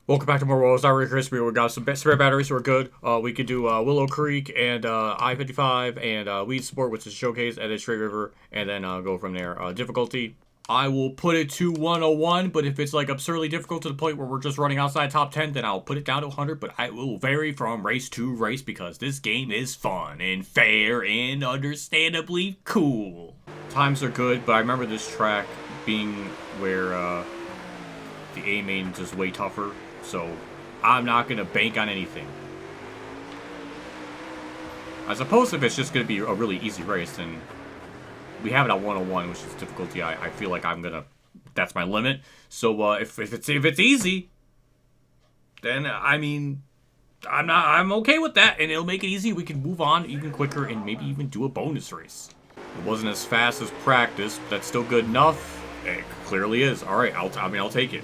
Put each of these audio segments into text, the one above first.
Welcome back to more Worlds. I'm Chris. We got some spare batteries, so we're good. We could do Willow Creek and I-55 and Weed Sport, which is Showcase, and then Straight River, and then go from there. Difficulty, I will put it to 101, but if it's like absurdly difficult to the point where we're just running outside top 10, then I'll put it down to 100, but I will vary from race to race because this game is fun and fair and understandably cool. Times are good, but I remember this track being where the A main is just way tougher. So, I'm not going to bank on anything. I suppose if it's just going to be a really easy race, then we have it at 101, which is difficulty. I feel like I'm going to... That's my limit. So, if it's easy, then, I mean, I'm okay with that, and it'll make it easy. We can move on even quicker and maybe even do a bonus race. It wasn't as fast as practice, but that's still good enough. It clearly is. All right, I'll take it.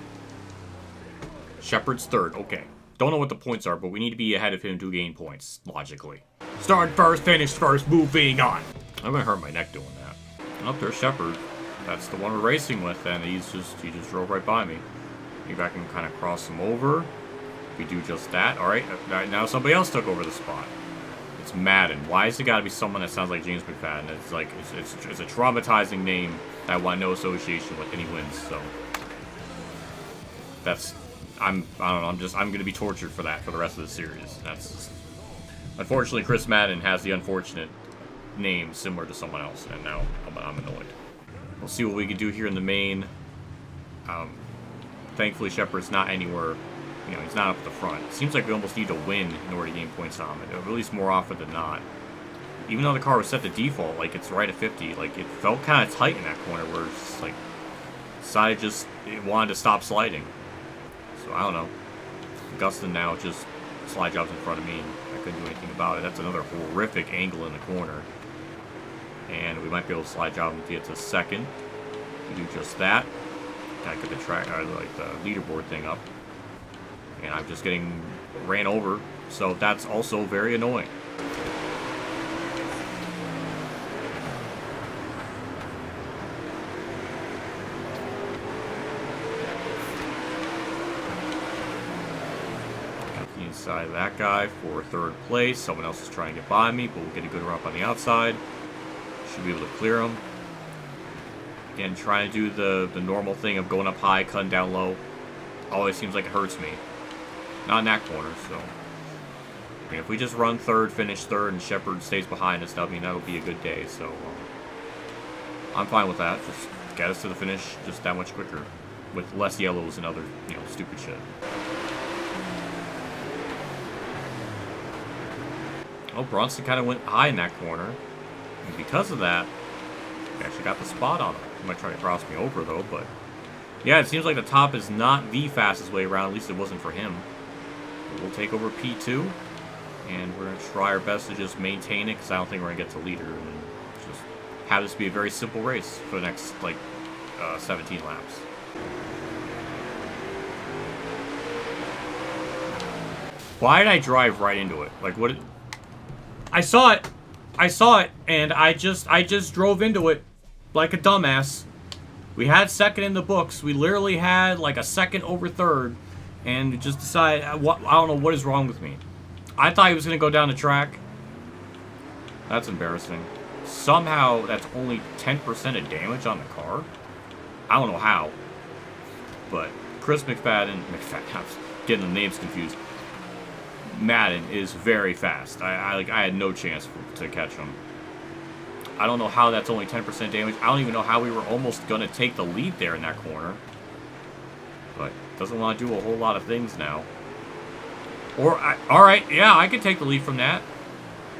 Shepard's third. Okay. Don't know what the points are, but we need to be ahead of him to gain points, logically. Start first, finish first, moving on. I'm gonna hurt my neck doing that. Oh, there's Shepard. That's the one we're racing with, and he just drove right by me. Maybe I can kind of cross him over. We do just that. All right. Now somebody else took over the spot. It's Madden. Why has it got to be someone that sounds like James McFadden? It's like it's a traumatizing name that I want no association with any wins. So that's. I don't know, I'm gonna be tortured for that for the rest of the series. That's unfortunately Chris Madden has the unfortunate name similar to someone else, and now I'm annoyed. We'll see what we can do here in the main. Thankfully Shepard's not anywhere, he's not up at the front. It seems like we almost need to win in order to gain points on it, at least more often than not. Even though the car was set to default, like it's right at 50, like it felt kind of tight in that corner where it's just like decided it wanted to stop sliding. So, I don't know. Gustin now just slide jobs in front of me, and I couldn't do anything about it. That's another horrific angle in the corner. And we might be able to slide job and get to second. We do just that. Gotta get the track, like the leaderboard thing up. And I'm just getting ran over, so that's also very annoying. Inside of that guy for third place. Someone else is trying to get by me, but we'll get a good run up on the outside. Should be able to clear him. Again, trying to do the normal thing of going up high, cutting down low. Always seems like it hurts me. Not in that corner, so. I mean, if we just run third, finish third, and Shepard stays behind us, that'll be a good day, so. I'm fine with that. Just get us to the finish just that much quicker. With less yellows and other, stupid shit. Oh, Bronson kind of went high in that corner. And because of that, we actually got the spot on him. He might try to cross me over, though, but... Yeah, it seems like the top is not the fastest way around. At least it wasn't for him. But we'll take over P2. And we're going to try our best to just maintain it, because I don't think we're going to get to leader. And just have this be a very simple race for the next, 17 laps. Why did I drive right into it? Like, what... I saw it, and I just drove into it like a dumbass. We had second in the books. We literally had like a second over third, and just decided, I don't know what is wrong with me. I thought he was going to go down the track. That's embarrassing. Somehow, that's only 10% of damage on the car. I don't know how. But Chris McFadden, I'm getting the names confused. Madden is very fast. I had no chance to catch him. I don't know how that's only 10% damage. I don't even know how we were almost going to take the lead there in that corner. But doesn't want to do a whole lot of things now. Alright, yeah, I could take the lead from that.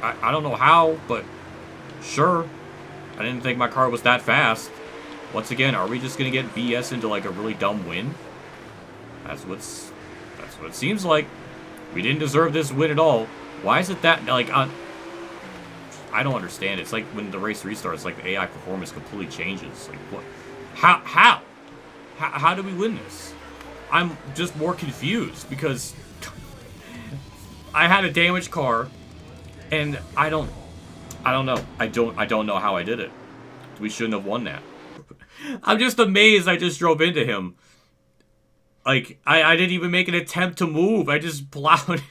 I don't know how, but sure. I didn't think my car was that fast. Once again, are we just going to get BS into like a really dumb win? That's what it seems like. We didn't deserve this win at all. Why is it that, like, I don't understand. It's like when the race restarts, like the AI performance completely changes. Like, what? How do we win this? I'm just more confused because I had a damaged car, and I don't know. I don't know how I did it. We shouldn't have won that. I'm just amazed I just drove into him. Like, I didn't even make an attempt to move. I just plowed it.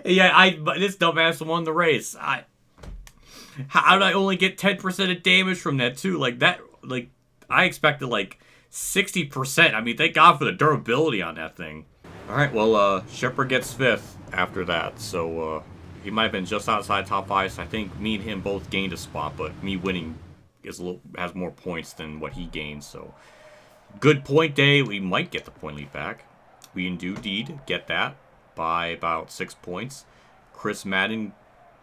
Yeah, this dumbass won the race. How did I only get 10% of damage from that, too? Like, that, like, I expected, like, 60%. I mean, thank God for the durability on that thing. Alright, well, Shepard gets 5th after that, so, he might have been just outside top 5, so I think me and him both gained a spot, but me winning has more points than what he gains, so... Good point day, we might get the point lead back. We do indeed get that by about 6 points. Chris Madden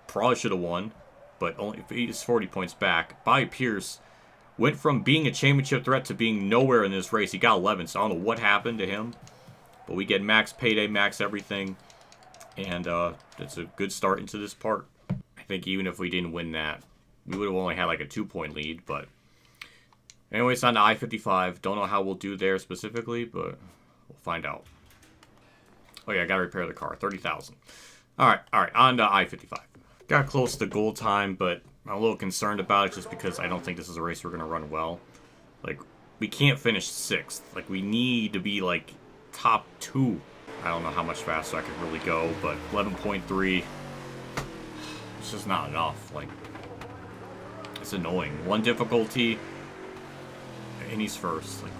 probably should have won, but only he's 40 points back. Bobby Pierce went from being a championship threat to being nowhere in this race. He got 11, so I don't know what happened to him. But we get max payday, max everything, and it's a good start into this part. I think even if we didn't win that, we would have only had like a 2-point lead, but... Anyway, it's on to I-55. Don't know how we'll do there specifically, but we'll find out. Oh yeah, I gotta repair the car. 30,000. Alright, on to I-55. Got close to goal time, but I'm a little concerned about it just because I don't think this is a race we're gonna run well. Like, we can't finish 6th. Like, we need to be, like, top 2. I don't know how much faster I could really go, but 11.3... It's just not enough. Like, it's annoying. 1 difficulty... And he's first. Like,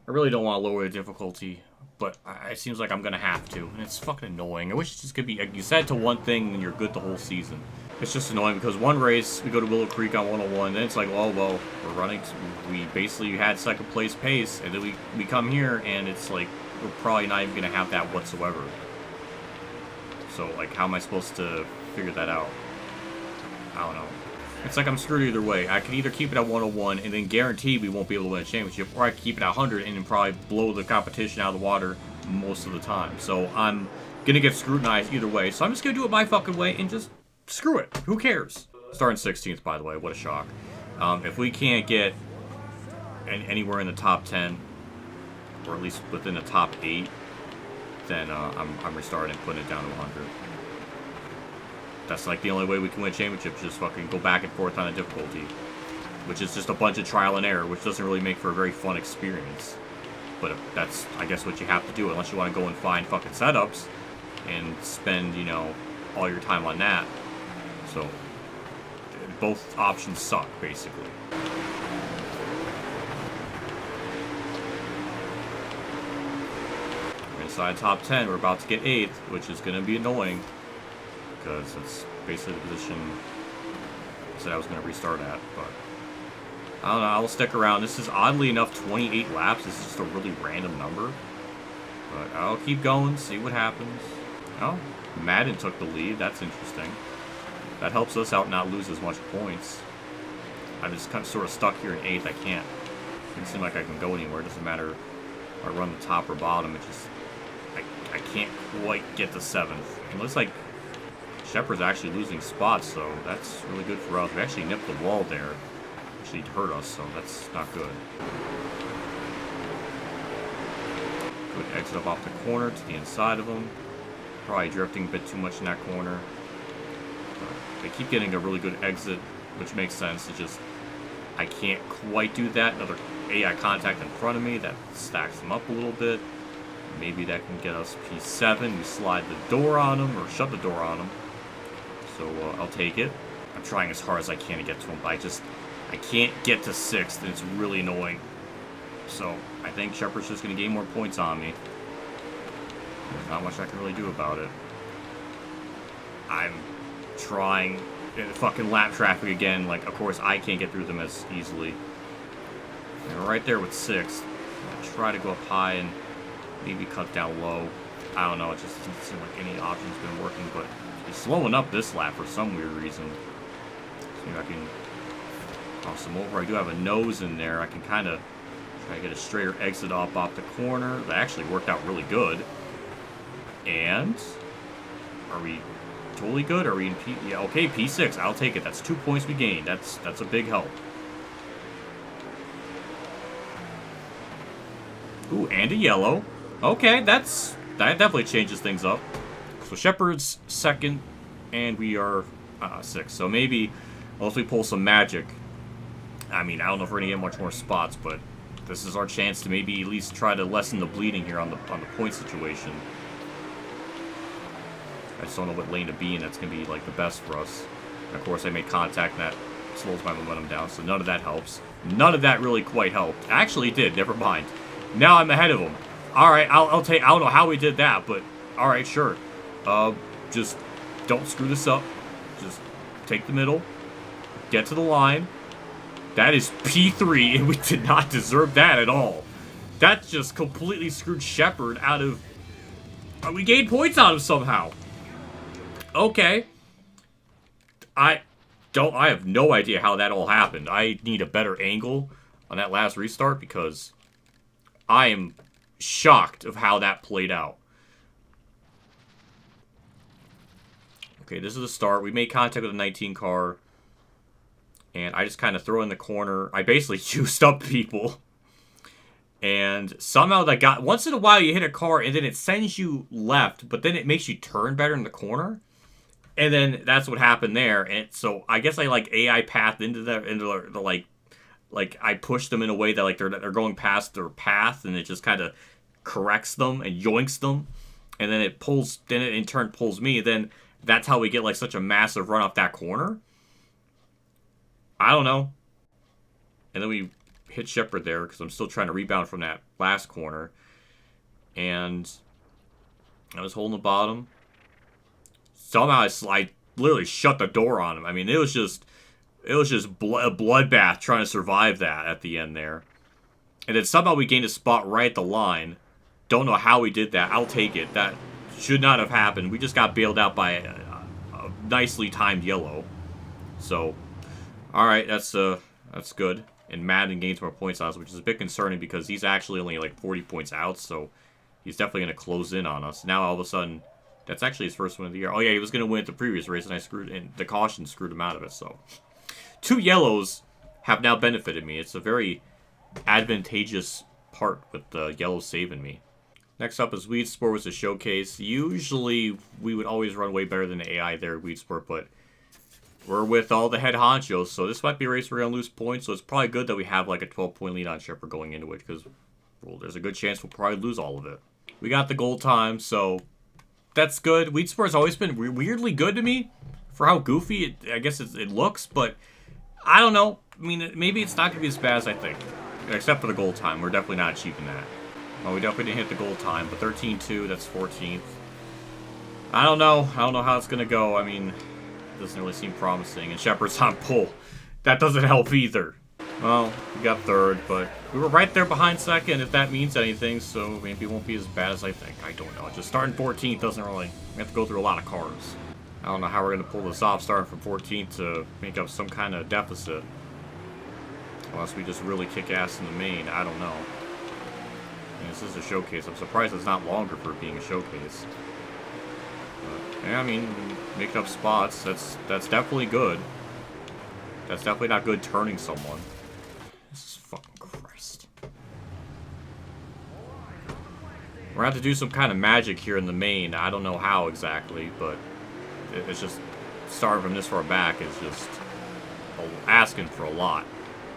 I really don't want to lower the difficulty, but it seems like I'm gonna have to, and it's fucking annoying. I wish it just could be. You set it to one thing, and you're good the whole season. It's just annoying because one race we go to Willow Creek on 101, then it's like, oh well, we're running. We basically had 2nd place pace, and then we come here, and it's like we're probably not even gonna have that whatsoever. So like, how am I supposed to figure that out? I don't know. It's like I'm screwed either way. I can either keep it at 101 and then guarantee we won't be able to win a championship, or I can keep it at 100 and then probably blow the competition out of the water most of the time. So I'm gonna get scrutinized either way. So I'm just gonna do it my fucking way and just screw it. Who cares? Starting 16th, by the way. What a shock. If we can't get anywhere in the top 10, or at least within the top 8, then I'm restarting and putting it down to 100. That's like the only way we can win championships, just fucking go back and forth on a difficulty. Which is just a bunch of trial and error, which doesn't really make for a very fun experience. But that's, I guess, what you have to do, unless you want to go and find fucking setups and spend, you know, all your time on that. So, both options suck, basically. We're inside top 10, we're about to get 8th, which is going to be annoying. Because it's basically the position I said I was going to restart at, but I don't know, I'll stick around. This is oddly enough 28 laps. This is just a really random number, but I'll keep going, see what happens. Oh, Madden took the lead. That's interesting. That helps us out not lose as much points. I'm just kind of sort of stuck here in 8th. I can't. It doesn't seem like I can go anywhere. It doesn't matter if I run the top or bottom. It just I can't quite get to 7th. It looks like Shepard's actually losing spots, so that's really good for us. We actually nipped the wall there, which would hurt us, so that's not good. Good exit up off the corner to the inside of them. Probably drifting a bit too much in that corner. But they keep getting a really good exit, which makes sense. It's just, I can't quite do that. Another AI contact in front of me, that stacks them up a little bit. Maybe that can get us P7. We slide the door on them, or shut the door on them. So I'll take it. I'm trying as hard as I can to get to him, but I can't get to 6th, and it's really annoying. So I think Shepard's just going to gain more points on me. There's not much I can really do about it. I'm trying in fucking lap traffic again. Like, of course, I can't get through them as easily. They're right there with 6th. I'll try to go up high and maybe cut down low. I don't know, it just doesn't seem like any option's been working, but he's slowing up this lap for some weird reason. See if I can cross him over. I do have a nose in there. I can kind of try to get a straighter exit off the corner. That actually worked out really good. And are we totally good? Are we in P? Yeah, okay, P6. I'll take it. That's 2 points we gained. That's a big help. Ooh, and a yellow. Okay, that definitely changes things up. So Shepard's 2nd, and we are 6th. So maybe, unless we pull some magic, I mean, I don't know if we're gonna get much more spots, but this is our chance to maybe at least try to lessen the bleeding here on the point situation. I just don't know what lane to be in that's gonna be like the best for us. And of course, I made contact, and that slows my momentum down, so none of that helps. None of that really quite helped. Actually, it did. Never mind. Now I'm ahead of him. All right, I'll take. I don't know how we did that, but all right, sure. Just don't screw this up. Just take the middle. Get to the line. That is P3, and we did not deserve that at all. That just completely screwed Shepard out of... we gained points out of somehow. Okay. I have no idea how that all happened. I need a better angle on that last restart because I am shocked of how that played out. Okay, this is the start. We made contact with a 19 car. And I just kind of throw in the corner. I basically juiced up people. And somehow that got... Once in a while you hit a car and then it sends you left. But then it makes you turn better in the corner. And then that's what happened there. And so I guess I like AI pathed into the like I pushed them in a way that like they're going past their path. And it just kind of corrects them and yoinks them. And then it pulls... Then it in turn pulls me. Then that's how we get like such a massive run off that corner. I don't know. And then we hit Shepard there because I'm still trying to rebound from that last corner. And I was holding the bottom. Somehow I literally shut the door on him. I mean, it was just a bloodbath trying to survive that at the end there. And then somehow we gained a spot right at the line. Don't know how we did that. I'll take it. That should not have happened. We just got bailed out by a nicely timed yellow. So... Alright, that's good. And Madden gains more points out, which is a bit concerning because he's actually only like 40 points out, so he's definitely going to close in on us. Now all of a sudden, that's actually his first win of the year. Oh yeah, he was going to win at the previous race, and the caution screwed him out of it, so. 2 yellows have now benefited me. It's a very advantageous part with the yellows saving me. Next up is Weed Sport, was a showcase. Usually, we would always run way better than the AI there at Weed Sport, but we're with all the head honchos, so this might be a race we're going to lose points, so it's probably good that we have like a 12-point lead on Shepard going into it, because well, there's a good chance we'll probably lose all of it. We got the gold time, so that's good. Weed Sport's always been weirdly good to me for how goofy I guess it looks, but I don't know. I mean, maybe it's not going to be as bad as I think, except for the gold time. We're definitely not achieving that. Well, we definitely didn't hit the gold time, but 13-2, that's 14th. I don't know. I don't know how it's going to go. I mean... Doesn't really seem promising, and Shepard's on pole. That doesn't help either. Well, we got third, but we were right there behind second, if that means anything, so maybe it won't be as bad as I think. I don't know. Just starting 14th doesn't really... We have to go through a lot of cars. I don't know how we're going to pull this off, starting from 14th to make up some kind of deficit. Unless we just really kick ass in the main. I don't know. And this is a showcase. I'm surprised it's not longer for being a showcase. But, yeah, I mean, making up spots, that's definitely good. That's definitely not good turning someone. This is fucking Christ. We're gonna have to do some kind of magic here in the main. I don't know how exactly, but it's just starting from this far back is just asking for a lot.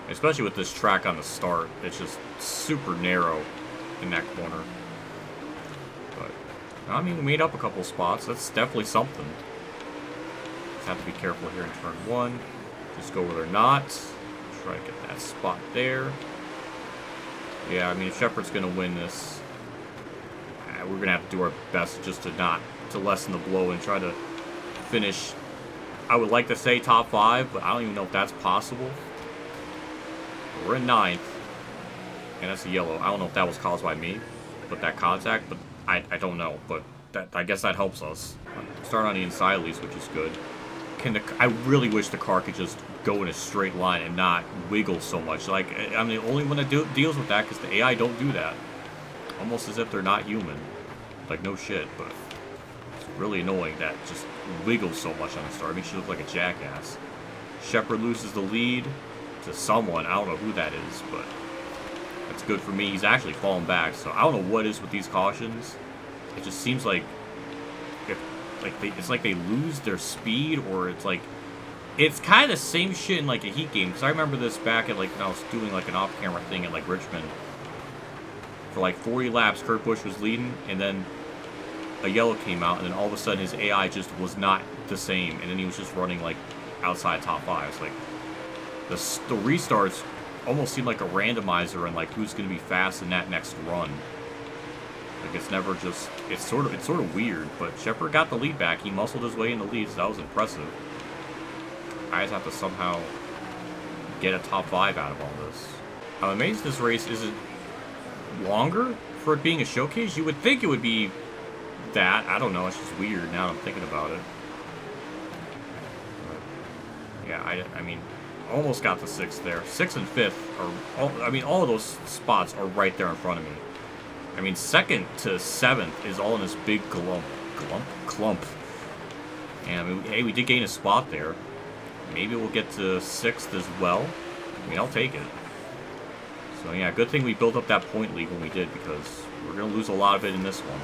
Especially with this track on the start. It's just super narrow in that corner. But, I mean, we made up a couple spots. That's definitely something. Just have to be careful here in turn 1. Just go where they're not. Try to get that spot there. Yeah, I mean, if Shepard's going to win this, we're going to have to do our best just to lessen the blow and try to finish. I would like to say top 5, but I don't even know if that's possible. We're in 9th, and that's a yellow. I don't know if that was caused by me, but that contact, but I don't know, but I guess that helps us. Start on the inside at least, which is good. I really wish the car could just go in a straight line and not wiggle so much. Like, I'm the only one that deals with that because the AI don't do that. Almost as if they're not human. Like, no shit, but it's really annoying that it just wiggles so much on the start. It makes you look like a jackass. Shepard loses the lead to someone. I don't know who that is, but that's good for me. He's actually falling back, so I don't know what is with these cautions. It just seems like it's like they lose their speed, or it's like It's kind of the same shit in, like, a Heat game. Because I remember this back at, like, when I was doing, like, an off-camera thing at, like, Richmond. For, like, 40 laps, Kurt Busch was leading, and then a yellow came out, and then all of a sudden his AI just was not the same. And then he was just running, like, outside top 5. It's like, the restarts almost seem like a randomizer and, like, who's going to be fast in that next run. Like, it's never just... It's sort of weird, but Shepard got the lead back. He muscled his way in the lead, so that was impressive. I just have to somehow get a top 5 out of all this. I'm amazed this race isn't longer for it being a showcase. You would think it would be that. I don't know. It's just weird now I'm thinking about it. But yeah, I mean, almost got the 6th there. 6th and 5th are... all of those spots are right there in front of me. I mean, 2nd to 7th is all in this big clump. And I mean, hey, we did gain a spot there. Maybe we'll get to 6th as well. I mean, I'll take it. So yeah, good thing we built up that point lead when we did, because we're going to lose a lot of it in this one.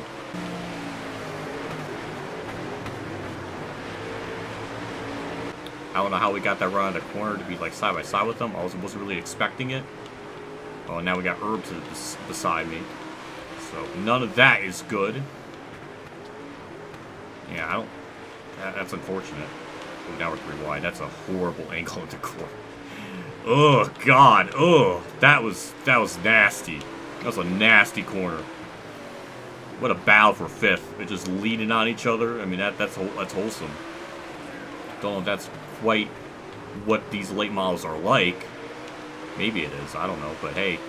I don't know how we got that run out of the corner to be like side by side with them. I wasn't really expecting it. Oh, and now we got Herb beside me. So none of that is good. Yeah, I don't... That's unfortunate. Oh, now we're 3 wide. That's a horrible angle into corner. Oh, God. Oh, that was nasty. That was a nasty corner. What a battle for 5th. They're just leaning on each other. I mean, that's wholesome. Don't know if that's quite what these late models are like. Maybe it is. I don't know. But hey,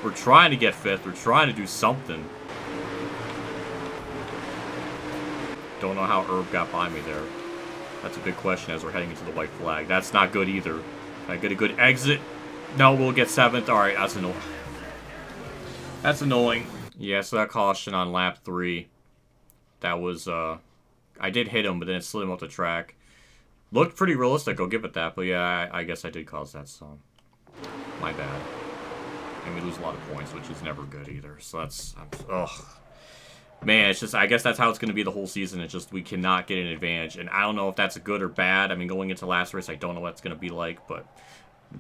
we're trying to get 5th. We're trying to do something. Don't know how Herb got by me there. That's a big question as we're heading into the white flag. That's not good either. Can I get a good exit? No, we'll get 7th. Alright, that's annoying. That's annoying. Yeah, so that caution on lap 3. That was, I did hit him, but then it slid him off the track. Looked pretty realistic, I'll give it that. But yeah, I guess I did cause that, so... My bad. And we lose a lot of points, which is never good either. So that's... Ugh. Man, it's just, I guess that's how it's going to be the whole season. It's just, we cannot get an advantage. And I don't know if that's good or bad. I mean, going into last race, I don't know what it's going to be like. But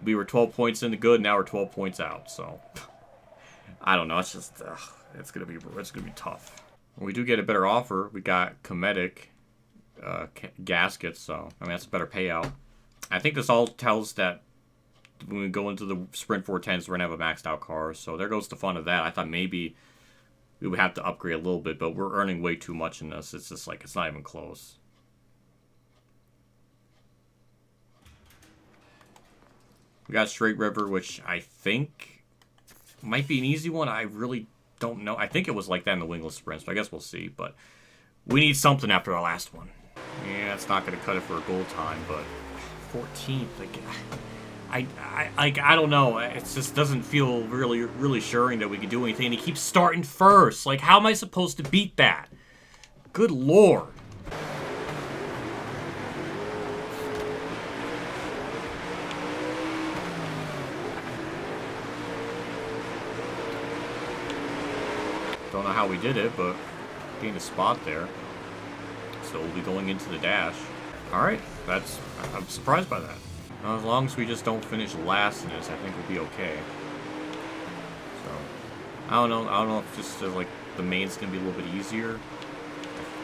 we were 12 points in the good, now we're 12 points out. So, I don't know. It's just, it's going to be tough. When we do get a better offer, we got Kamikazegames gaskets. So, I mean, that's a better payout. I think this all tells that when we go into the Sprint 410s, we're going to have a maxed out car. So, there goes the fun of that. I thought maybe... we would have to upgrade a little bit, but we're earning way too much in this. It's just like, it's not even close. We got Straight River, which I think might be an easy one. I really don't know. I think it was like that in the wingless sprints, but I guess we'll see. But we need something after our last one. Yeah, it's not going to cut it for a goal time, but 14th, like... I don't know. It just doesn't feel really reassuring that we can do anything. And he keeps starting first. Like, how am I supposed to beat that? Good Lord. Don't know how we did it, but gained a spot there. So we'll be going into the dash. All right, I'm surprised by that. As long as we just don't finish last in this, I think we'll be okay. So, I don't know if just like the main's gonna be a little bit easier.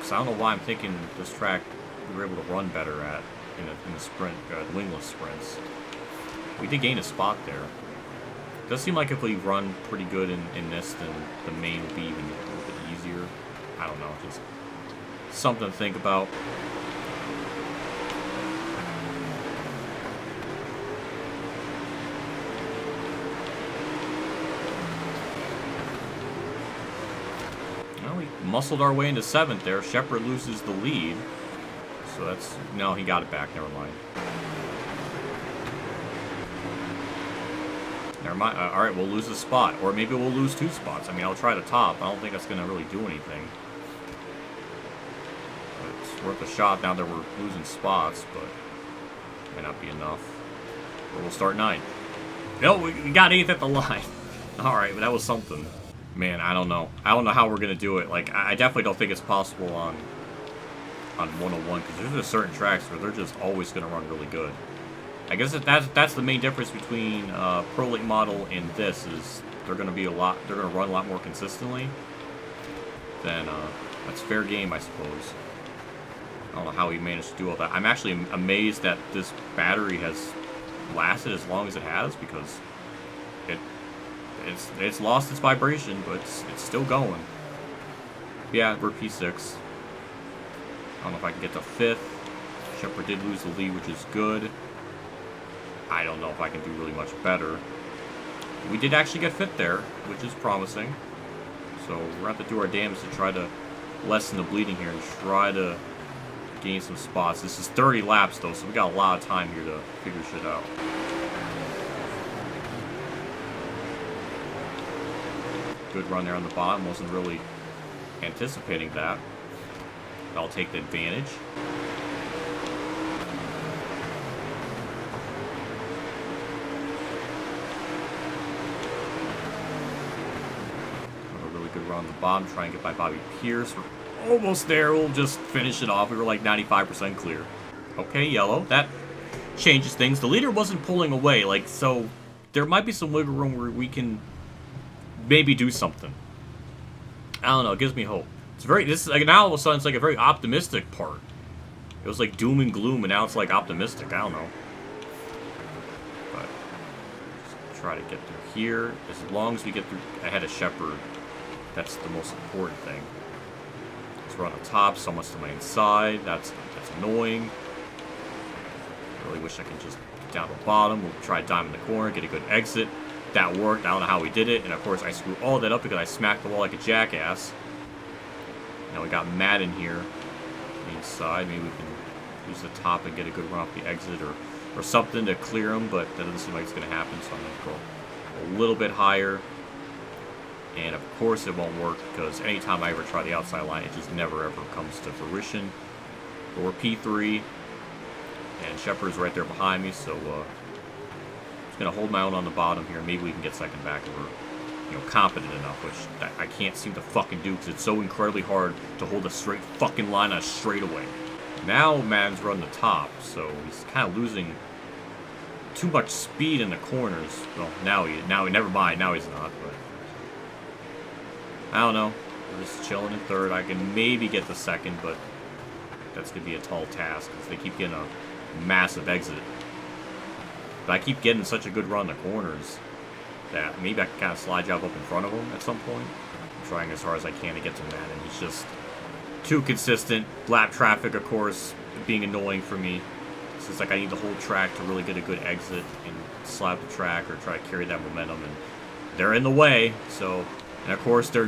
Cause I don't know why I'm thinking this track we were able to run better at in the sprint, the wingless sprints. We did gain a spot there. It does seem like if we run pretty good in this, then the main will be even a little bit easier. I don't know, just something to think about. Muscled our way into 7th there. Shepard loses the lead. So that's... No, he got it back. Never mind. Never mind. Alright, we'll lose a spot. Or maybe we'll lose 2 spots. I mean, I'll try the top. I don't think that's going to really do anything. But it's worth a shot now that we're losing spots, but... Might not be enough. Or we'll start 9th. No, we got 8th at the line. Alright, but that was something. Man, I don't know. I don't know how we're going to do it. Like, I definitely don't think it's possible on on 101, because there's just certain tracks where they're just always going to run really good. I guess that's the main difference between Pro Late Model and this, is they're going to be they're going to run a lot more consistently. Then that's fair game, I suppose. I don't know how he managed to do all that. I'm actually amazed that this battery has lasted as long as it has, because it's lost its vibration, but it's still going. Yeah, we're P6. I don't know if I can get to 5th. Shepard did lose the lead, which is good. I don't know if I can do really much better. We did actually get 5th there, which is promising. So we're going to have to do our damnedest to try to lessen the bleeding here and try to gain some spots. This is 30 laps, though, so we got a lot of time here to figure shit out. Good run there on the bottom. Wasn't really anticipating that. I'll take the advantage. A really good run on the bottom. Try and get by Bobby Pierce. We're almost there. We'll just finish it off. We were like 95% clear. Okay, yellow. That changes things. The leader wasn't pulling away, like, so there might be some wiggle room where we can maybe do something. I don't know. It gives me hope. It's very, this is like, now all of a sudden it's like a very optimistic part. It was like doom and gloom, and now it's like optimistic. I don't know. But just try to get through here. As long as we get through ahead of Shepard, that's the most important thing. Let's run on top. Someone's to my inside. That's annoying. I really wish I could just get down to the bottom. We'll try to dime in the corner, get a good exit. That worked. I don't know how we did it. And of course, I screwed all that up because I smacked the wall like a jackass. Now we got Matt in here. Inside. Maybe we can use the top and get a good run off the exit or something to clear him, but that doesn't seem like it's going to happen, so I'm going to go a little bit higher. And of course it won't work, because anytime I ever try the outside line, it just never ever comes to fruition. But we're P3, and Shepard's right there behind me, so just going to hold my own on the bottom here. Maybe we can get second back if we're, you know, competent enough, which I can't seem to fucking do, because it's so incredibly hard to hold a straight fucking line on a straightaway. Now Madden's running the top, so he's kind of losing too much speed in the corners. Well, now never mind, now he's not, but I don't know. We're just chilling in third. I can maybe get the second, but that's going to be a tall task, because they keep getting a massive exit. But I keep getting such a good run in the corners that maybe I can kind of slide job up in front of him at some point. I'm trying as hard as I can to get to Madden. He's just too consistent. Lap traffic, of course, being annoying for me. So it's like I need the whole track to really get a good exit and slap the track or try to carry that momentum. And they're in the way, so... And of course, they're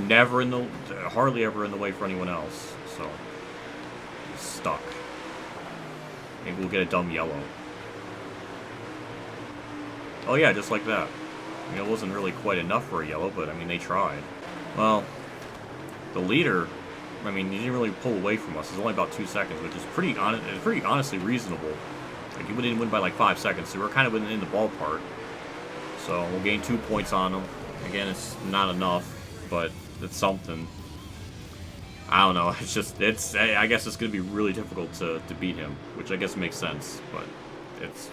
hardly ever in the way for anyone else. So, stuck. Maybe we'll get a dumb yellow. Oh yeah, just like that. I mean, it wasn't really quite enough for a yellow, but I mean, they tried. Well, the leader, I mean, he didn't really pull away from us. It's only about 2 seconds, which is pretty honestly reasonable. Like, he didn't win by like 5 seconds, so we're kind of in the ballpark. So we'll gain 2 points on him. Again, it's not enough, but it's something. I don't know. I guess it's going to be really difficult to beat him, which I guess makes sense. But it's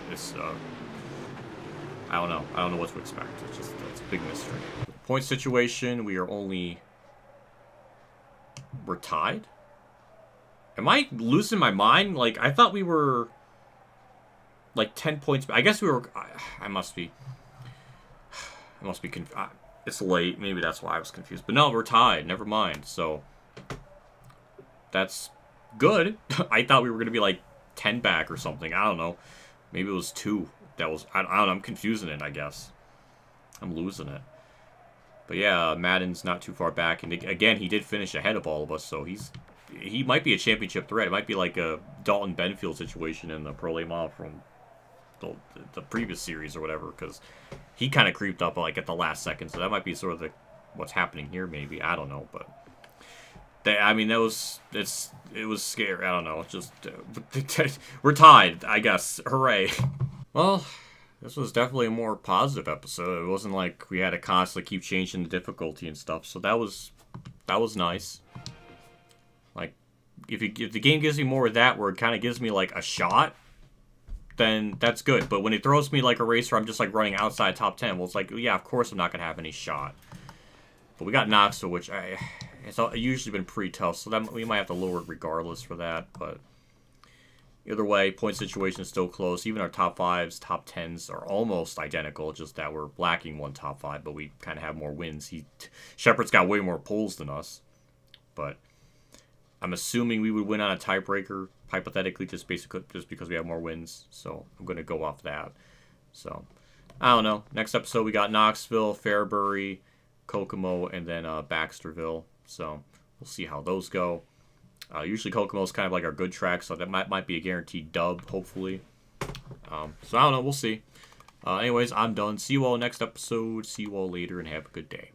I don't know. I don't know what to expect. It's a big mystery. Point situation, we're tied? Am I losing my mind? Like, I thought we were like 10 points. I guess we were. I must be confused. It's late. Maybe that's why I was confused. But no, we're tied. Never mind. So that's good. I thought we were going to be like 10 back or something. I don't know. Maybe it was 2. That was, I don't know. I'm confusing it, I guess. I'm losing it. But yeah, Madden's not too far back. And again, he did finish ahead of all of us. So he might be a championship threat. It might be like a Dalton Benfield situation in the Pro Le Mans from the previous series or whatever, because he kind of creeped up like at the last second, so that might be sort of what's happening here. Maybe, I don't know, but I mean, it was scary. I don't know. Just we're tied, I guess. Hooray! Well, this was definitely a more positive episode. It wasn't like we had to constantly keep changing the difficulty and stuff. So that was nice. Like, if the game gives me more of that, where it kind of gives me like a shot, then that's good. But when it throws me like a race where I'm just like running outside top 10, well, it's like, yeah, of course I'm not gonna have any shot. But we got Knoxville, which it's usually been pretty tough, so that we might have to lower it regardless for that. But either way, point situation is still close. Even our top 5s, top 10s are almost identical, just that we're lacking one top 5, but we kind of have more wins. Shepard's got way more pulls than us, but I'm assuming we would win on a tiebreaker, hypothetically, just because we have more wins. So I'm going to go off that. So I don't know. Next episode, we got Knoxville, Fairbury, Kokomo, and then Baxterville. So we'll see how those go. Usually Kokomo is kind of like our good track, so that might be a guaranteed dub, hopefully. So I don't know. We'll see. Anyways, I'm done. See you all next episode. See you all later, and have a good day.